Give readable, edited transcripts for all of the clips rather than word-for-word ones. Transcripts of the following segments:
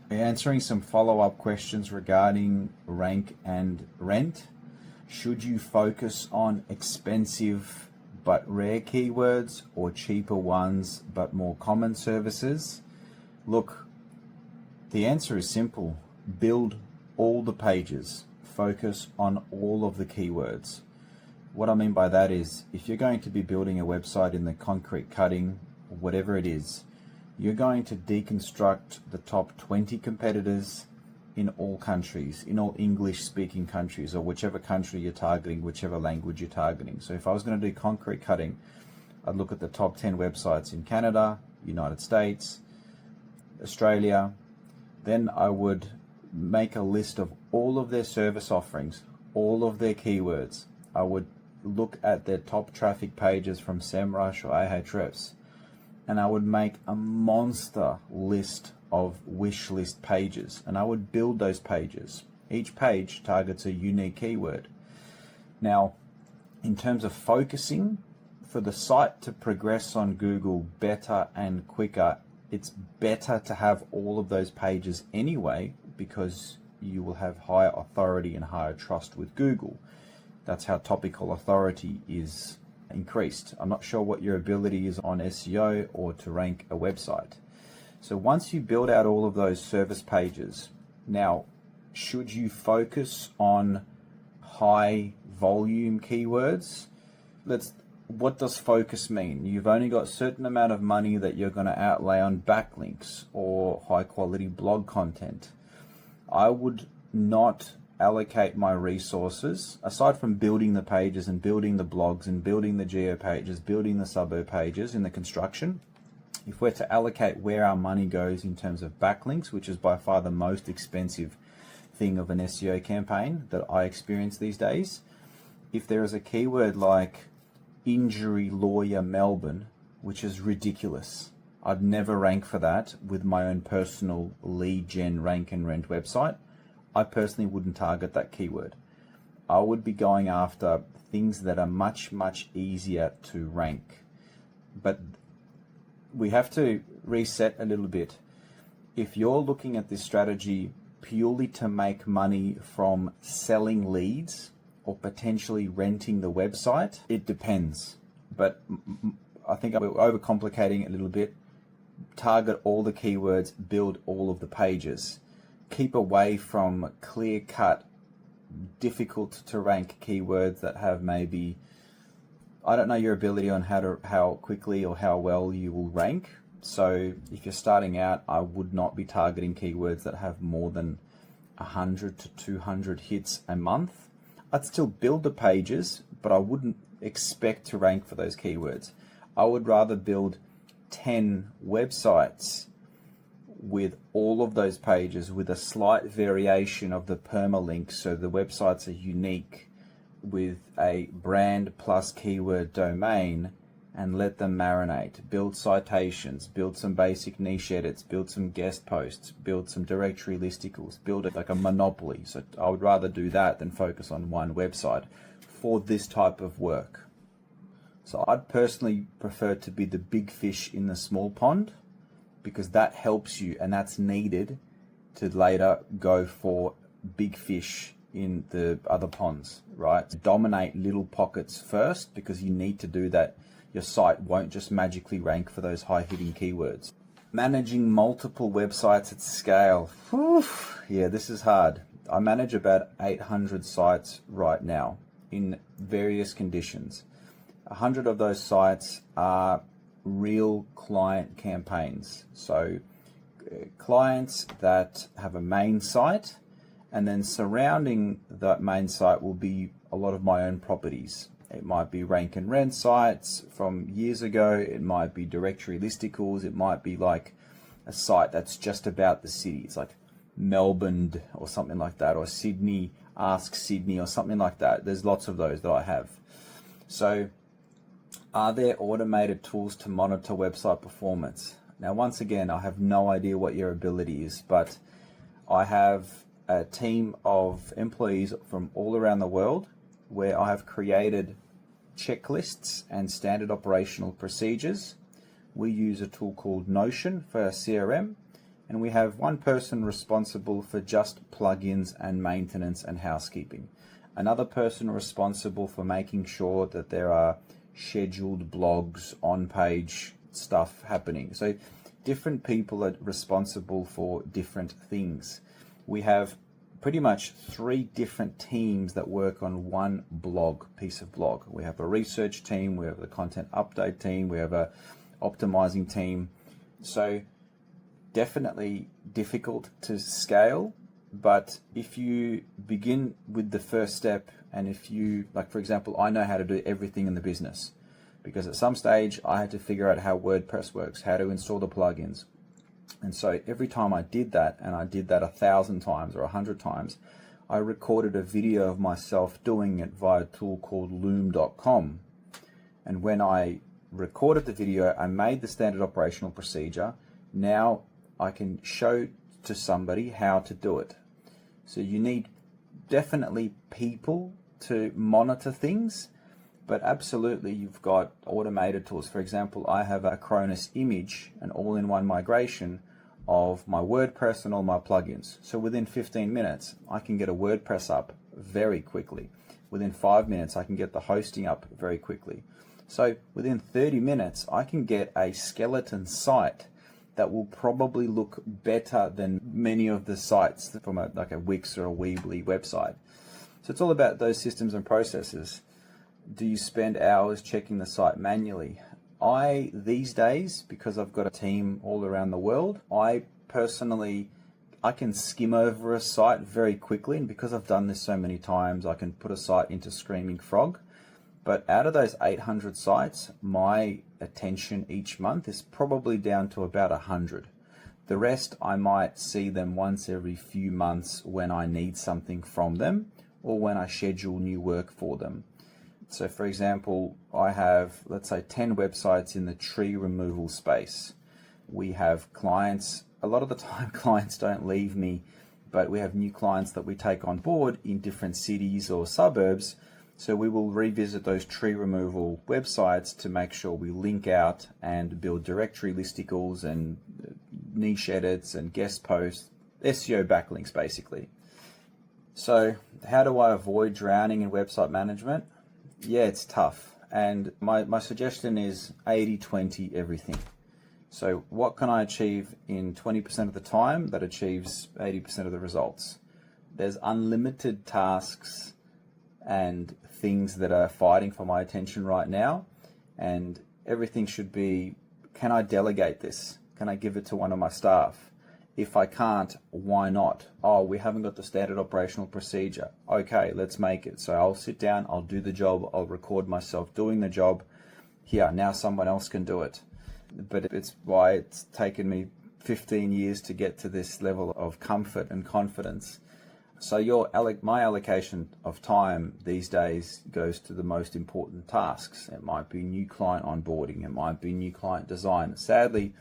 Answering some follow-up questions regarding rank and rent. Should you focus on expensive but rare keywords or cheaper ones but more common services? Look, the answer is simple. Build all the pages. Focus on all of the keywords. What I mean by that is, if you're going to be building a website in the concrete cutting, or whatever it is, you're going to deconstruct the top 20 competitors in all countries, in all English-speaking countries, or whichever country you're targeting, whichever language you're targeting. So if I was going to do concrete cutting, I'd look at the top 10 websites in Canada, United States, Australia. Then I would make a list of all of their service offerings, all of their keywords. I would look at their top traffic pages from SEMrush or Ahrefs, and I would make a monster list of wish list pages, and I would build those pages. Each page targets a unique keyword. Now, in terms of focusing, for the site to progress on Google better and quicker, it's better to have all of those pages anyway, because you will have higher authority and higher trust with Google. That's how topical authority is increased. I'm not sure what your ability is on SEO or to rank a website. So once you build out all of those service pages, now, should you focus on high volume keywords? What does focus mean? You've only got a certain amount of money that you're going to outlay on backlinks or high quality blog content. I would not allocate my resources, aside from building the pages and building the blogs and building the geo pages, building the suburb pages in the construction. If we're to allocate where our money goes in terms of backlinks, which is by far the most expensive thing of an SEO campaign that I experience these days, if there is a keyword like injury lawyer Melbourne, which is ridiculous, I'd never rank for that with my own personal lead gen rank and rent website. I personally wouldn't target that keyword. I would be going after things that are much, much easier to rank. But we have to reset a little bit. If you're looking at this strategy purely to make money from selling leads or potentially renting the website, it depends. But I think we're overcomplicating it a little bit. Target all the keywords, build all of the pages. Keep away from clear-cut, difficult to rank keywords that have maybe, I don't know your ability on how quickly or how well you will rank. So if you're starting out, I would not be targeting keywords that have more than 100 to 200 hits a month. I'd still build the pages, but I wouldn't expect to rank for those keywords. I would rather build 10 websites with all of those pages with a slight variation of the permalink, so the websites are unique, with a brand plus keyword domain, and let them marinate. Build citations, build some basic niche edits, build some guest posts, build some directory listicles, build it like a monopoly. So I would rather do that than focus on one website for this type of work. So I'd personally prefer to be the big fish in the small pond, because that helps you, and that's needed to later go for big fish in the other ponds, right? Dominate little pockets first, because you need to do that. Your site won't just magically rank for those high-hitting keywords. Managing multiple websites at scale. Whew. Yeah, this is hard. I manage about 800 sites right now in various conditions. 100 of those sites are real client campaigns. So clients that have a main site, and then surrounding that main site will be a lot of my own properties. It might be rank and rent sites from years ago. It might be directory listicles. It might be like a site that's just about the city. It's like Melbourne or something like that, or Sydney, Ask Sydney or something like that. There's lots of those that I have. So are there automated tools to monitor website performance? Now, once again, I have no idea what your ability is, but I have a team of employees from all around the world where I have created checklists and standard operational procedures. We use a tool called Notion for our CRM, and we have one person responsible for just plugins and maintenance and housekeeping. Another person responsible for making sure that there are scheduled blogs, on-page stuff happening. So different people are responsible for different things. We have pretty much 3 different teams that work on one piece of blog. We have a research team, we have the content update team, we have a optimizing team. So definitely difficult to scale, but if you begin with the first step, and if you, like for example, I know how to do everything in the business, because at some stage I had to figure out how WordPress works, how to install the plugins. And so every time I did that, and I did that 1,000 times or 100 times, I recorded a video of myself doing it via a tool called loom.com. And when I recorded the video, I made the standard operational procedure. Now I can show to somebody how to do it. So you need definitely people to monitor things, but absolutely you've got automated tools. For example, I have a Cronus image, an all-in-one migration of my WordPress and all my plugins. So within 15 minutes, I can get a WordPress up very quickly. Within 5 minutes, I can get the hosting up very quickly. So within 30 minutes, I can get a skeleton site that will probably look better than many of the sites from like a Wix or a Weebly website. So it's all about those systems and processes. Do you spend hours checking the site manually? These days, because I've got a team all around the world, I can skim over a site very quickly, and because I've done this so many times, I can put a site into Screaming Frog. But out of those 800 sites, my attention each month is probably down to about 100. The rest, I might see them once every few months when I need something from them or when I schedule new work for them. So for example, I have, let's say, 10 websites in the tree removal space. We have clients, a lot of the time clients don't leave me, but we have new clients that we take on board in different cities or suburbs. So we will revisit those tree removal websites to make sure we link out and build directory listicles and niche edits and guest posts, SEO backlinks basically. So how do I avoid drowning in website management? Yeah, it's tough. And my suggestion is 80-20 everything. So what can I achieve in 20% of the time that achieves 80% of the results? There's unlimited tasks and things that are fighting for my attention right now, and everything should be, can I delegate this? Can I give it to one of my staff? If I can't, why not? Oh, we haven't got the standard operational procedure. Okay, let's make it. So I'll sit down, I'll do the job, I'll record myself doing the job. Here, now someone else can do it. But it's why it's taken me 15 years to get to this level of comfort and confidence. So my allocation of time these days goes to the most important tasks. It might be new client onboarding, it might be new client design. Sadly,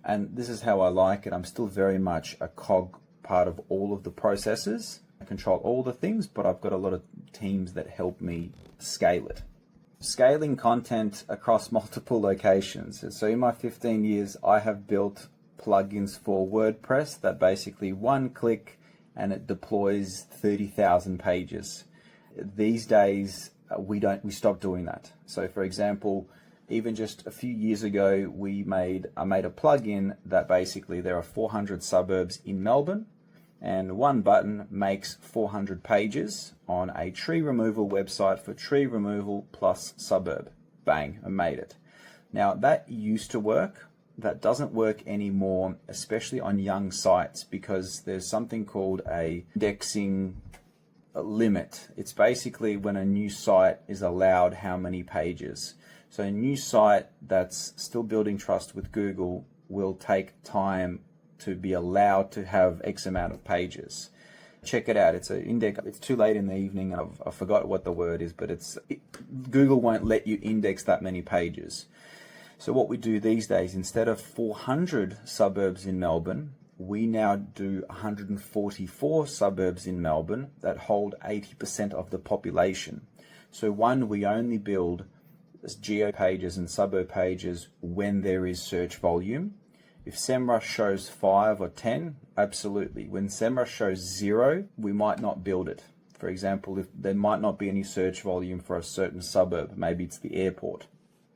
and this is how I like it, I'm still very much a cog part of all of the processes. I control all the things, but I've got a lot of teams that help me scale it. Scaling content across multiple locations. So in my 15 years, I have built plugins for WordPress that basically one click and it deploys 30,000 pages. These days, we stopped doing that. So for example, even just a few years ago, I made a plugin that basically there are 400 suburbs in Melbourne, and one button makes 400 pages on a tree removal website for tree removal plus suburb. Bang, I made it. Now that used to work. That doesn't work anymore, especially on young sites, because there's something called a indexing limit. It's basically when a new site is allowed how many pages. So a new site that's still building trust with Google will take time to be allowed to have X amount of pages. Check it out. It's an index. It's too late in the evening. I forgot what the word is, but Google won't let you index that many pages. So what we do these days, instead of 400 suburbs in Melbourne, we now do 144 suburbs in Melbourne that hold 80% of the population. So we only build geo pages and suburb pages when there is search volume. If SEMrush shows 5 or 10, absolutely. When SEMrush shows 0, we might not build it. For example, if there might not be any search volume for a certain suburb, maybe it's the airport.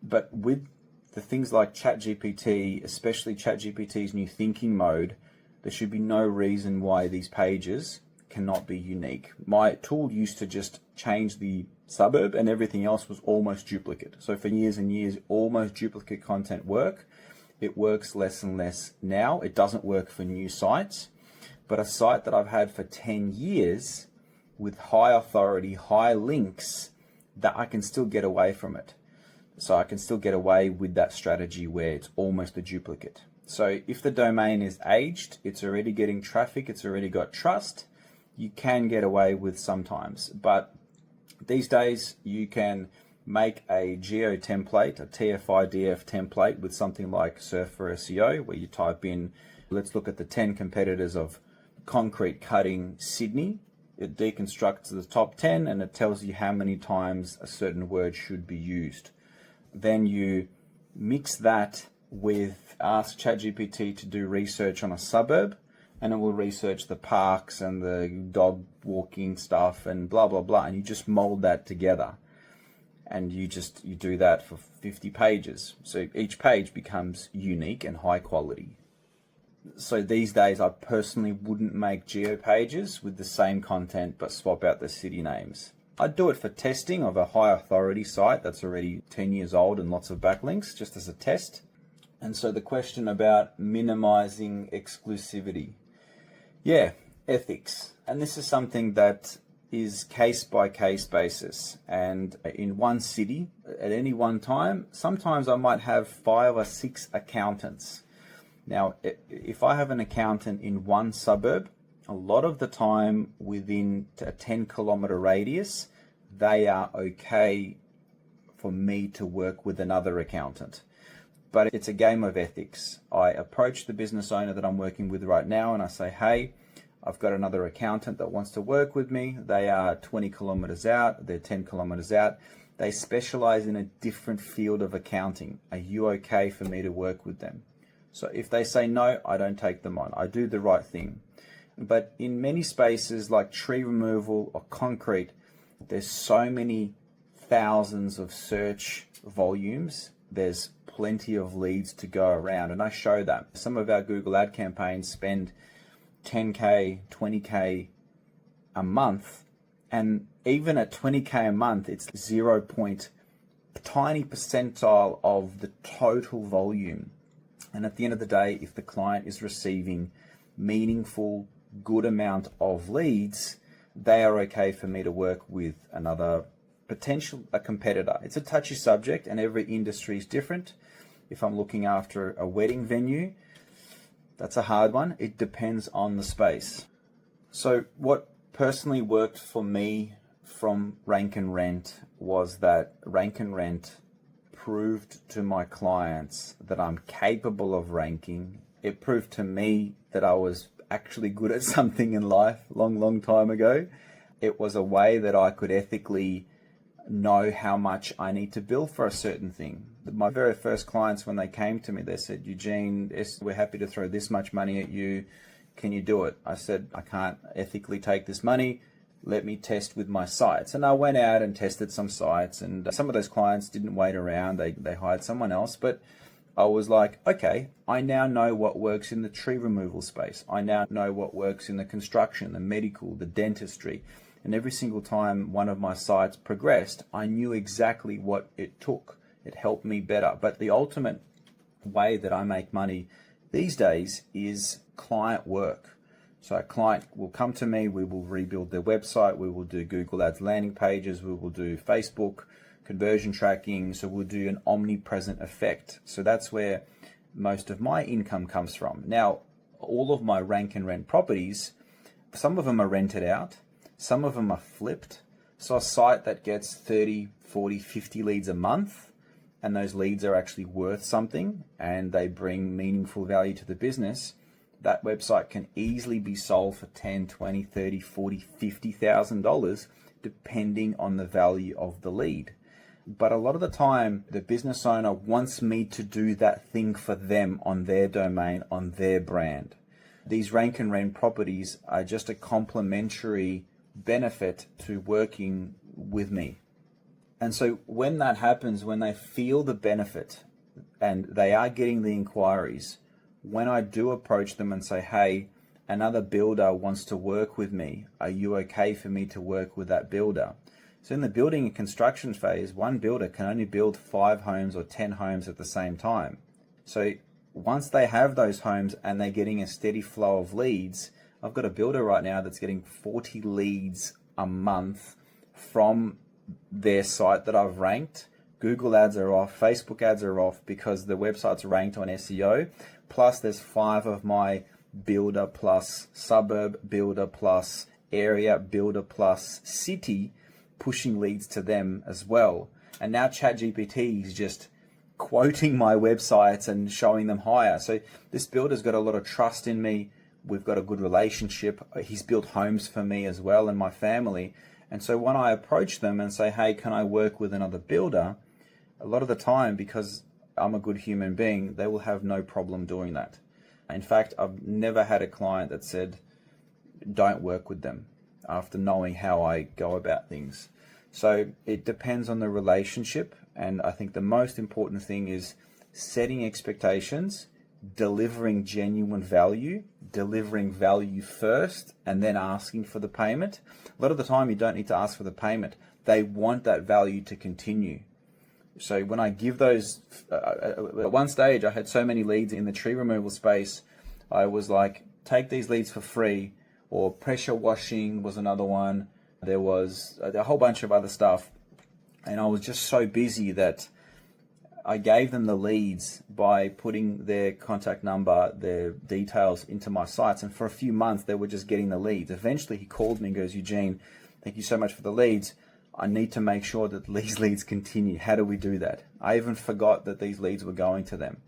But with the things like ChatGPT, especially ChatGPT's new thinking mode, there should be no reason why these pages cannot be unique. My tool used to just change the suburb and everything else was almost duplicate. So for years and years, almost duplicate content work. It works less and less now. It doesn't work for new sites, but a site that I've had for 10 years with high authority, high links, that I can still get away from it. So I can still get away with that strategy where it's almost a duplicate. So if the domain is aged, it's already getting traffic, it's already got trust, you can get away with sometimes. But these days you can make a geo template, a TF-IDF template with something like Surf for SEO, where you type in, let's look at the 10 competitors of concrete cutting Sydney. It deconstructs the top 10 and it tells you how many times a certain word should be used. Then you mix that with ask ChatGPT to do research on a suburb, and it will research the parks and the dog walking stuff and blah, blah, blah. And you just mold that together. And you do that for 50 pages. So each page becomes unique and high quality. So these days, I personally wouldn't make geo pages with the same content, but swap out the city names. I'd do it for testing of a high authority site that's already 10 years old and lots of backlinks, just as a test. And so the question about minimizing exclusivity. Yeah, ethics. And this is something that is case by case basis. And in one city at any one time, sometimes I might have 5 or 6 accountants. Now, if I have an accountant in one suburb, a lot of the time within a 10-kilometer radius, they are okay for me to work with another accountant. But it's a game of ethics. I approach the business owner that I'm working with right now and I say, hey, I've got another accountant that wants to work with me. They are 20 kilometers out, they're 10 kilometers out. They specialize in a different field of accounting. Are you okay for me to work with them? So if they say no, I don't take them on. I do the right thing. But in many spaces like tree removal or concrete, there's so many thousands of search volumes. There's plenty of leads to go around, and I show that. Some of our Google ad campaigns spend 10K, 20K a month, and even at 20K a month, it's 0. Tiny percentile of the total volume. And at the end of the day, if the client is receiving meaningful, good amount of leads, they are okay for me to work with another a competitor. It's a touchy subject and every industry is different. If I'm looking after a wedding venue, that's a hard one. It depends on the space. So what personally worked for me from Rank and Rent was that Rank and Rent proved to my clients that I'm capable of ranking. It proved to me that I was actually good at something in life long time ago. It was a way that I could ethically know how much I need to bill for a certain thing. My very first clients, when they came to me, they said, Eugene, we're happy to throw this much money at you. Can you do it? I said, I can't ethically take this money. Let me test with my sites. And I went out and tested some sites, and some of those clients didn't wait around. They hired someone else. But I was like, okay, I now know what works in the tree removal space. I now know what works in the construction, the medical, the dentistry. And every single time one of my sites progressed, I knew exactly what it took. It helped me better. But the ultimate way that I make money these days is client work. So a client will come to me, we will rebuild their website, we will do Google Ads landing pages, we will do Facebook conversion tracking, so we'll do an omnipresent effect. So that's where most of my income comes from. Now, all of my Rank and Rent properties, some of them are rented out, some of them are flipped. So a site that gets 30, 40, 50 leads a month, and those leads are actually worth something and they bring meaningful value to the business, that website can easily be sold for $10, $20, $30, $40, $50,000 depending on the value of the lead. But a lot of the time, the business owner wants me to do that thing for them on their domain, on their brand. These rank and rent properties are just a complementary benefit to working with me. And so when that happens, when they feel the benefit and they are getting the inquiries, when I do approach them and say, hey, another builder wants to work with me, are you okay for me to work with that builder? So in the building and construction phase, one builder can only build 5 homes or 10 homes at the same time. So once they have those homes and they're getting a steady flow of leads, I've got a builder right now that's getting 40 leads a month from their site that I've ranked. Google ads are off, Facebook ads are off because the website's ranked on SEO. Plus there's 5 of my builder plus suburb, builder plus area, builder plus city pushing leads to them as well. And now ChatGPT is just quoting my websites and showing them higher. So this builder's got a lot of trust in me. We've got a good relationship. He's built homes for me as well and my family. And so when I approach them and say, hey, can I work with another builder? A lot of the time, because I'm a good human being, they will have no problem doing that. In fact, I've never had a client that said, don't work with them after knowing how I go about things. So it depends on the relationship. And I think the most important thing is setting expectations, delivering genuine value, delivering value first, and then asking for the payment. A lot of the time, you don't need to ask for the payment. They want that value to continue. So when I give those, at one stage, I had so many leads in the tree removal space, I was like, take these leads for free, or pressure washing was another one. There was a whole bunch of other stuff. And I was just so busy that I gave them the leads by putting their contact number, their details into my sites. And for a few months, they were just getting the leads. Eventually, he called me and goes, Eugene, thank you so much for the leads. I need to make sure that these leads continue. How do we do that? I even forgot that these leads were going to them.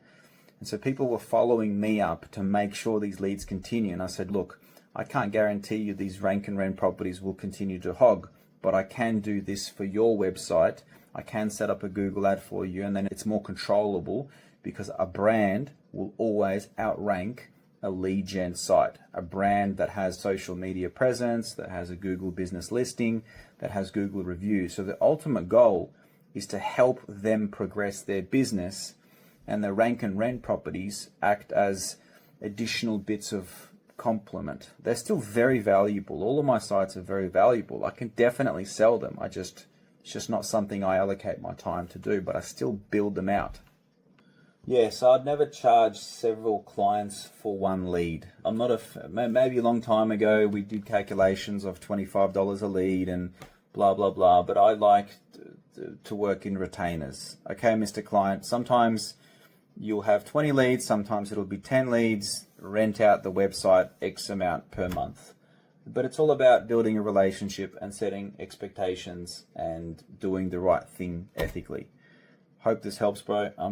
And so people were following me up to make sure these leads continue. And I said, look, I can't guarantee you these rank and rent properties will continue to hog, but I can do this for your website. I can set up a Google ad for you, and then it's more controllable because a brand will always outrank a lead gen site. A brand that has social media presence, that has a Google business listing, that has Google reviews. So the ultimate goal is to help them progress their business, and the rank and rent properties act as additional bits of complement. They're still very valuable. All of my sites are very valuable. I can definitely sell them. It's just not something I allocate my time to do, but I still build them out. Yeah, so I'd never charge several clients for one lead. I'm not maybe a long time ago we did calculations of $25 a lead and blah, blah, blah, but I like to work in retainers. Okay, Mr. Client, sometimes you'll have 20 leads, sometimes it'll be 10 leads, rent out the website X amount per month. But it's all about building a relationship and setting expectations and doing the right thing ethically. Hope this helps, bro.